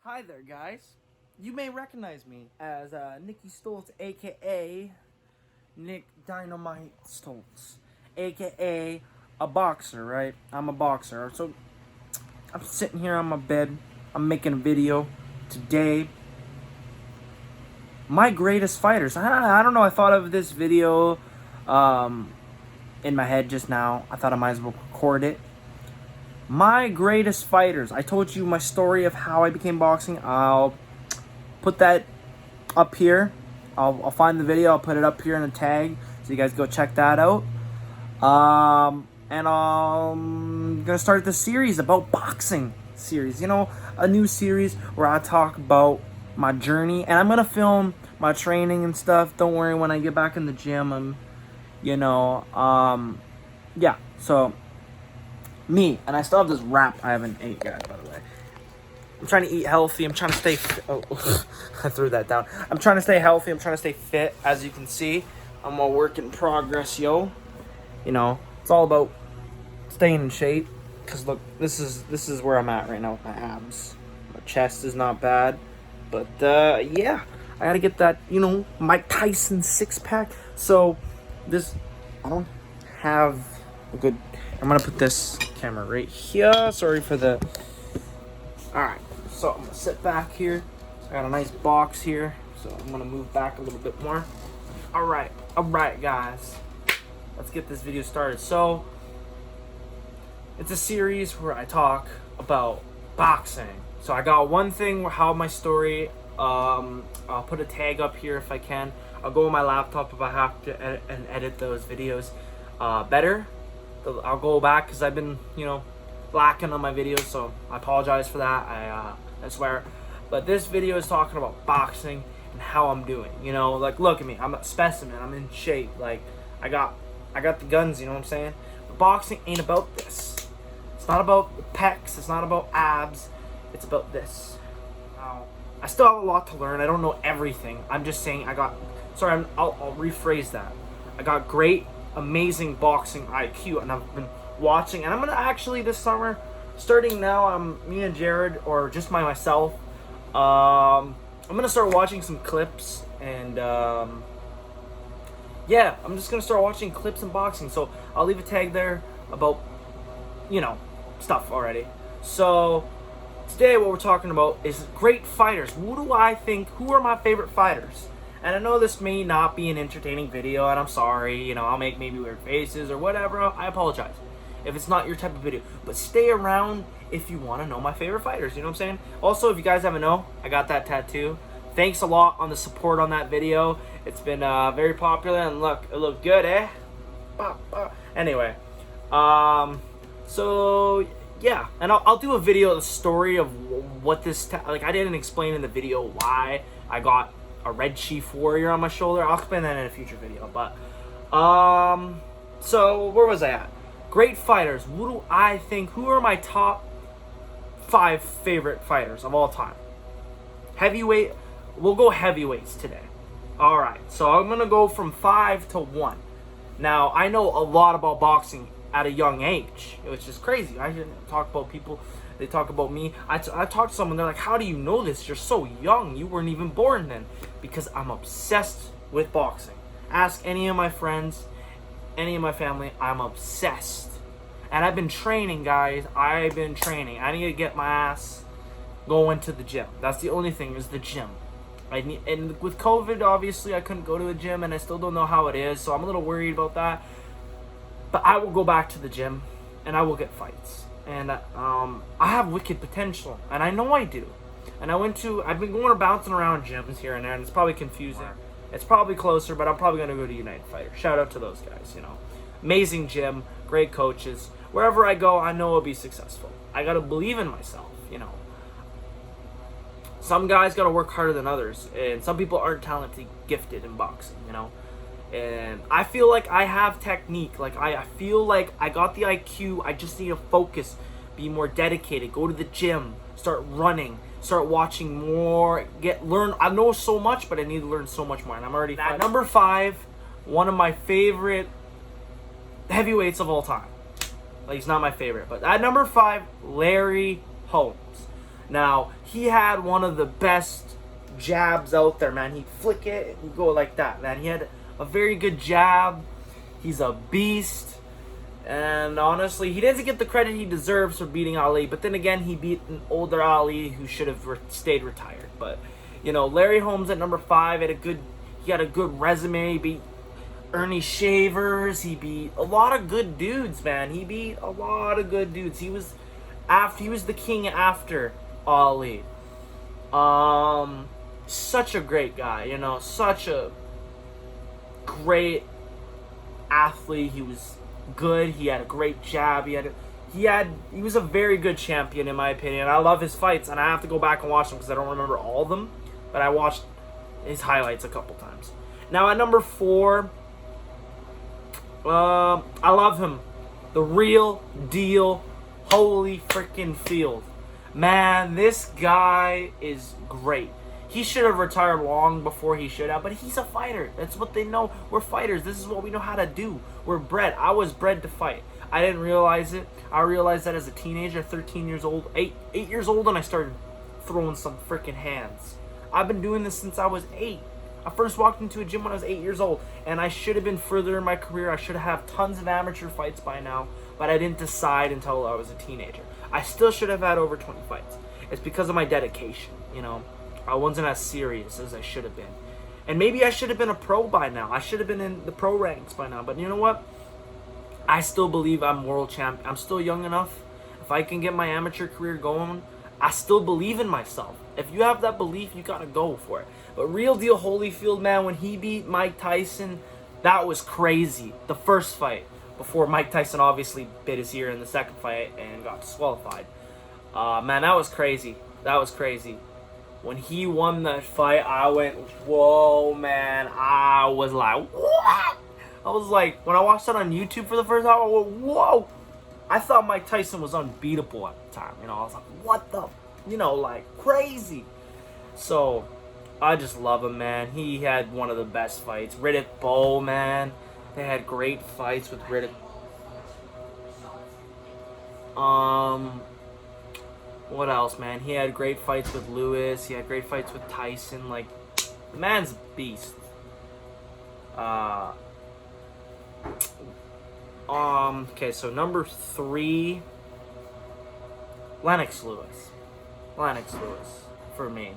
Hi there, guys. You may recognize me as Nicky Stolz, aka Nick Dynamite Stolz, aka a boxer, right? I'm a boxer. So I'm sitting here on my bed. I'm making a video today. My greatest fighters. I don't know. I thought of this video in my head just now. I thought I might as well record it. My greatest fighters. I told you my story of how I became boxing. I'll put that up here. I'll find the video. I'll put it up here in a tag, so you guys go check that out. And I'm gonna start the series about boxing series. You know, a new series where I talk about my journey, and I'm gonna film my training and stuff. Don't worry, when I get back in the gym, yeah. So me, and I still have this wrap I haven't ate yet, by the way. I'm trying to eat healthy. I'm trying to stay I threw that down. I'm trying to stay healthy. I'm trying to stay fit. As you can see, I'm a work in progress, yo. You know, it's all about staying in shape. Cause look, this is where I'm at right now with my abs. My chest is not bad, but yeah, I gotta get that, Mike Tyson six-pack. So I don't have a good. I'm gonna put this camera right here. Sorry for the. All right, so I'm gonna sit back here. I got a nice box here, so I'm gonna move back a little bit more. All right, guys, let's get this video started. So it's a series where I talk about boxing. So I got one thing, how my story. I'll put a tag up here if I can. I'll go on my laptop if I have to edit those videos better. I'll go back because I've been, lacking on my videos, so I apologize for that. I swear. But this video is talking about boxing and how I'm doing. Like, look at me. I'm a specimen. I'm in shape. Like, I got the guns. You know what I'm saying? But boxing ain't about this. It's not about the pecs. It's not about abs. It's about this. Now, I still have a lot to learn. I don't know everything. I'm just saying I'll rephrase that. I got great, amazing boxing IQ, and I've been watching, and I'm gonna actually this summer, starting now, me and Jared, or just myself, I'm gonna start watching some clips, and yeah, I'm just gonna start watching clips in boxing. So I'll leave a tag there about stuff already. So today what we're talking about is great fighters. Who are my favorite fighters? And I know this may not be an entertaining video, and I'm sorry, I'll make maybe weird faces or whatever. I apologize if it's not your type of video. But stay around if you want to know my favorite fighters, you know what I'm saying? Also, if you guys haven't know, I got that tattoo. Thanks a lot on the support on that video. It's been very popular, and look, it looked good, eh? Anyway, so yeah, and I'll do a video, the story of what this, I didn't explain in the video why I got a Red Chief Warrior on my shoulder. I'll explain that in a future video. But so where was I at? Great fighters. Who are my top 5 favorite fighters of all time? Heavyweight. We'll go heavyweights today. All right. So I'm gonna go from 5 to 1. Now I know a lot about boxing at a young age, which is crazy. I didn't talk about people. They talk about me. I talked to someone. They're like, "How do you know this? You're so young. You weren't even born then." Because I'm obsessed with boxing. Ask any of my friends, any of my family. I'm obsessed, and I've been training, guys. I've been training. I need to get my ass going to the gym. That's the only thing, is the gym. And with COVID, obviously, I couldn't go to a gym, and I still don't know how it is, so I'm a little worried about that. But I will go back to the gym, and I will get fights. And I have wicked potential, and I know I do. And I've been going bouncing around gyms here and there, and it's probably confusing. It's probably closer, but I'm probably going to go to United Fighter. Shout out to those guys, Amazing gym, great coaches. Wherever I go, I know I'll be successful. I got to believe in myself, Some guys got to work harder than others, and some people aren't talented, gifted in boxing, And I feel like I have technique. Like, I feel like I got the IQ. I just need to focus, be more dedicated, go to the gym, start running, start watching more, learn. I know so much, but I need to learn so much more. And I'm already at number 5, one of my favorite heavyweights of all time. Like, he's not my favorite, but at number 5, Larry Holmes. Now, he had one of the best jabs out there, man. He'd flick it and go like that, man. He had a very good jab. He's a beast. And honestly, he doesn't get the credit he deserves for beating Ali. But then again, he beat an older Ali who should have stayed retired. But, you know, Larry Holmes at number 5 he had a good resume. He beat Ernie Shavers. He beat a lot of good dudes, man. He beat a lot of good dudes. He was the king after Ali. Such a great guy, you know, such a great athlete. He was good. He had a great jab. He was a very good champion in my opinion. I love his fights, and I have to go back and watch them because I don't remember all of them, but I watched his highlights a couple times. Now at number 4, I love him. The real deal, Holy freaking Field. Man, this guy is great. He should have retired long before he should have, but he's a fighter. That's what they know. We're fighters. This is what we know how to do. We're bred. I was bred to fight. I didn't realize it. I realized that as a teenager, 13 years old, 8 years old, and I started throwing some freaking hands. I've been doing this since I was 8. I first walked into a gym when I was 8 years old, and I should have been further in my career. I should have tons of amateur fights by now, but I didn't decide until I was a teenager. I still should have had over 20 fights. It's because of my dedication, you know. I wasn't as serious as I should have been. And maybe I should have been a pro by now. I should have been in the pro ranks by now. But you know what? I still believe I'm world champion. I'm still young enough. If I can get my amateur career going, I still believe in myself. If you have that belief, you got to go for it. But real deal Holyfield, man, when he beat Mike Tyson, that was crazy. The first fight, before Mike Tyson obviously bit his ear in the second fight and got disqualified. Man, that was crazy. That was crazy. When he won that fight, I went, whoa, man. I was like, what? I was like, when I watched that on YouTube for the first time, I went, whoa. I thought Mike Tyson was unbeatable at the time. You know, I was like, what the, you know, like, crazy. So, I just love him, man. He had one of the best fights. Riddick Bowe, man. They had great fights with Riddick. What else, man? He had great fights with Lewis. He had great fights with Tyson. Like, the man's a beast. Okay, so number 3, Lennox Lewis. Lennox Lewis, for me.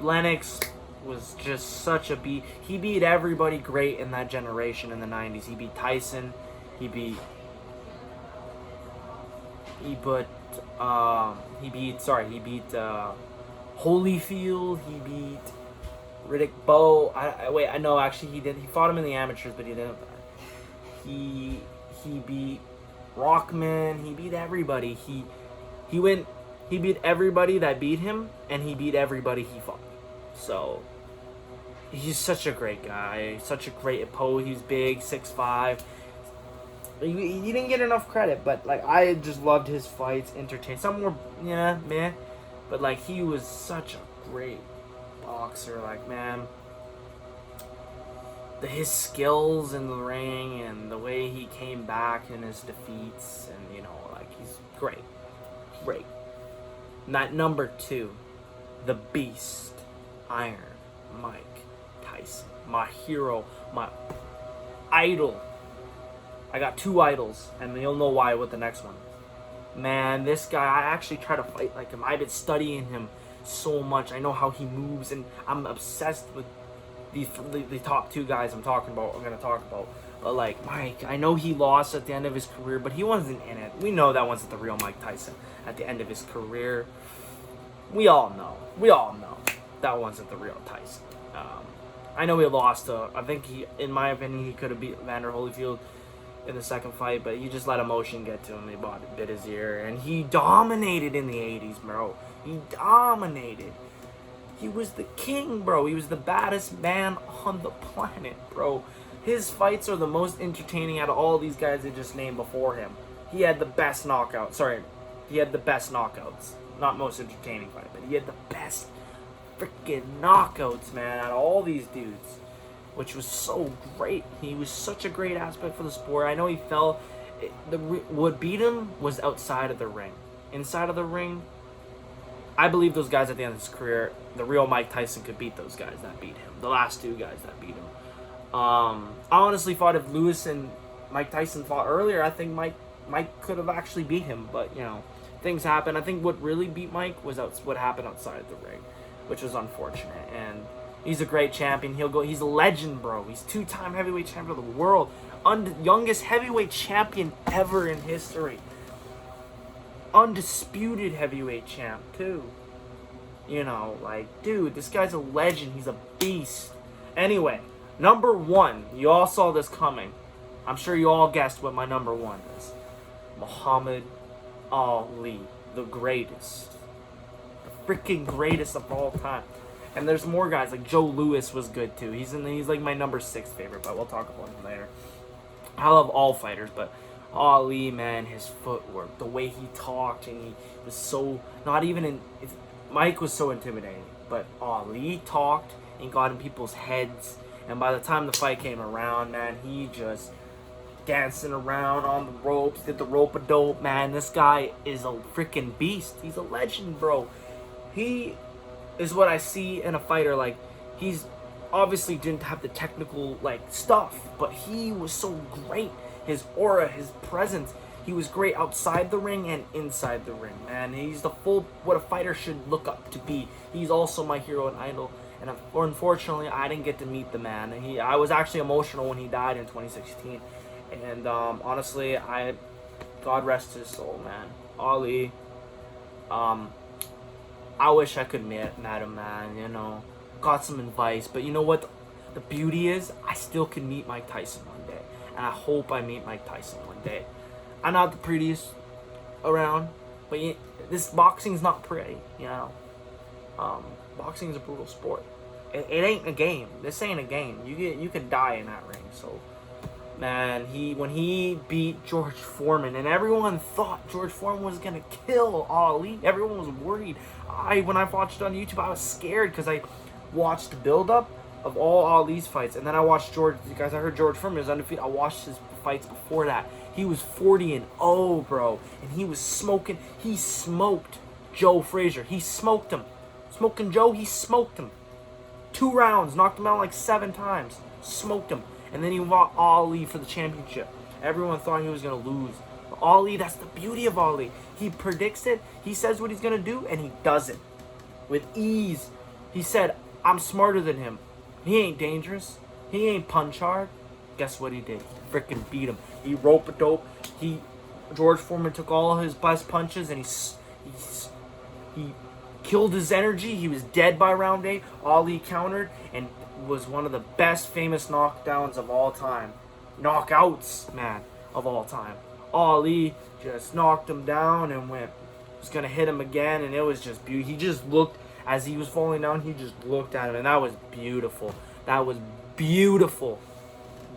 Lennox was just such a beat. He beat everybody great in that generation in the 90s. He beat Tyson. He beat Holyfield. He beat Riddick Bowe. I know actually he did. He fought him in the amateurs, but he didn't. He beat Rockman. He beat everybody. He beat everybody that beat him, and he beat everybody he fought. So he's such a great guy. Such a great opponent. He's big, 6'5". He didn't get enough credit, but like I just loved his fights, entertained. Some were meh, but like he was such a great boxer. Like, man, his skills in the ring and the way he came back in his defeats, and like he's great. Not number 2, the Beast, Iron Mike Tyson, my hero, my idol. I got 2 idols, and you'll know why with the next one. Man, this guy, I actually try to fight like him. I've been studying him so much. I know how he moves, and I'm obsessed with the top 2 guys I'm going to talk about. But like Mike, I know he lost at the end of his career, but he wasn't in it. We know that wasn't the real Mike Tyson at the end of his career. We all know that wasn't the real Tyson. I know he lost. I think in my opinion, he could have beat Vander Holyfield in the second fight, but he just let emotion get to him. He bit his ear, and he dominated in the 80s, bro. He dominated. He was the king, bro. He was the baddest man on the planet, bro. His fights are the most entertaining out of all these guys I just named before him. He had the best knockouts. Sorry, he had the best knockouts. Not most entertaining fight, but he had the best freaking knockouts, man, out of all these dudes, which was so great. He was such a great aspect for the sport. I know he fell. What beat him was outside of the ring. inside of the ring, I believe those guys at the end of his career, the real Mike Tyson could beat those guys that beat him. The last two guys that beat him. I honestly thought if Lewis and Mike Tyson fought earlier, I think Mike could have actually beat him. But, you know, things happen. I think what really beat Mike was what happened outside the ring, which was unfortunate. And he's a great champion. He's a legend, bro. He's 2-time heavyweight champion of the world. Youngest heavyweight champion ever in history. Undisputed heavyweight champ, too. You know, like, dude, this guy's a legend. He's a beast. Anyway, number 1. You all saw this coming. I'm sure you all guessed what my number 1 is. Muhammad Ali. The greatest. The freaking greatest of all time. And there's more guys, like Joe Louis was good, too. He's like my number 6 favorite, but we'll talk about him later. I love all fighters, but Ali, man, his footwork, the way he talked, and he was so, Mike was so intimidating, but Ali talked and got in people's heads, and by the time the fight came around, man, he just dancing around on the ropes, did the rope-a-dope, man. This guy is a freaking beast. He's a legend, bro. He is what I see in a fighter. Like, he's obviously didn't have the technical, like, stuff, but he was so great. His aura, his presence, he was great outside the ring and inside the ring, man. He's the full, what a fighter should look up to be. He's also my hero and idol, and unfortunately, I didn't get to meet the man. I was actually emotional when he died in 2016, and honestly, God rest his soul, man. Ali, I wish I could met him, man, you know, got some advice, but you know what, the beauty is, I still can meet Mike Tyson one day. And I hope I meet Mike Tyson one day. I'm not the prettiest around, but this boxing's not pretty, you know. Boxing's a brutal sport. It ain't a game. This ain't a game. You could die in that ring. So, man, when he beat George Foreman, and everyone thought George Foreman was gonna kill Ali. Everyone was worried. When I watched it on YouTube, I was scared because I watched the build-up of all Ali's fights, and then I watched George. Guys, I heard George Foreman was undefeated. I watched his fights before that. He was 40-0, bro, and he was smoking. He smoked Joe Frazier. He smoked him. Smoking Joe, he smoked him. 2 rounds, knocked him out like 7 times. Smoked him, and then he fought Ali for the championship. Everyone thought he was gonna lose. But Ali, that's the beauty of Ali. He predicts it. He says what he's gonna do, and he does it with ease. He said, "I'm smarter than him. He ain't dangerous. He ain't punch hard." Guess what he did? He freaking beat him. He rope-a-dope. George Foreman took all his best punches, and he killed his energy. He was dead by round 8. Ali countered and was one of the best famous knockdowns of all time. Knockouts, man, of all time. Ali just knocked him down and was gonna hit him again, and it was just beautiful. He just looked. As he was falling down, he just looked at him, and that was beautiful. That was beautiful.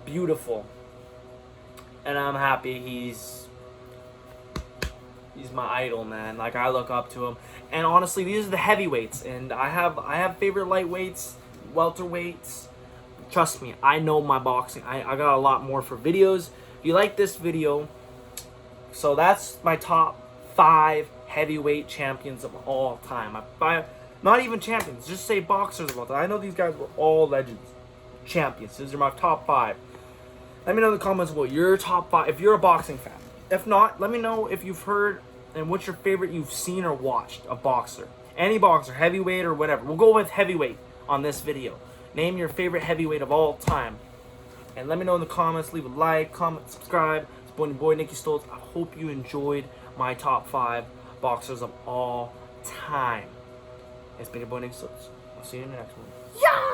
Beautiful. And I'm happy he's my idol, man. Like, I look up to him. And honestly, these are the heavyweights, and I have favorite lightweights, welterweights. Trust me, I know my boxing. I got a lot more for videos. If you like this video, so that's my top 5 heavyweight champions of all time. Not even champions, just say boxers of all time. I know these guys were all legends. Champions. These are my top 5. Let me know in the comments what your top 5, if you're a boxing fan. If not, let me know if you've heard and what's your favorite you've seen or watched a boxer. Any boxer, heavyweight or whatever. We'll go with heavyweight on this video. Name your favorite heavyweight of all time. And let me know in the comments. Leave a like, comment, subscribe. It's your boy Nicky Stolz. I hope you enjoyed my top 5 boxers of all time. It's been your boy Nicky Stolz. I'll see you in the next one. Yeah!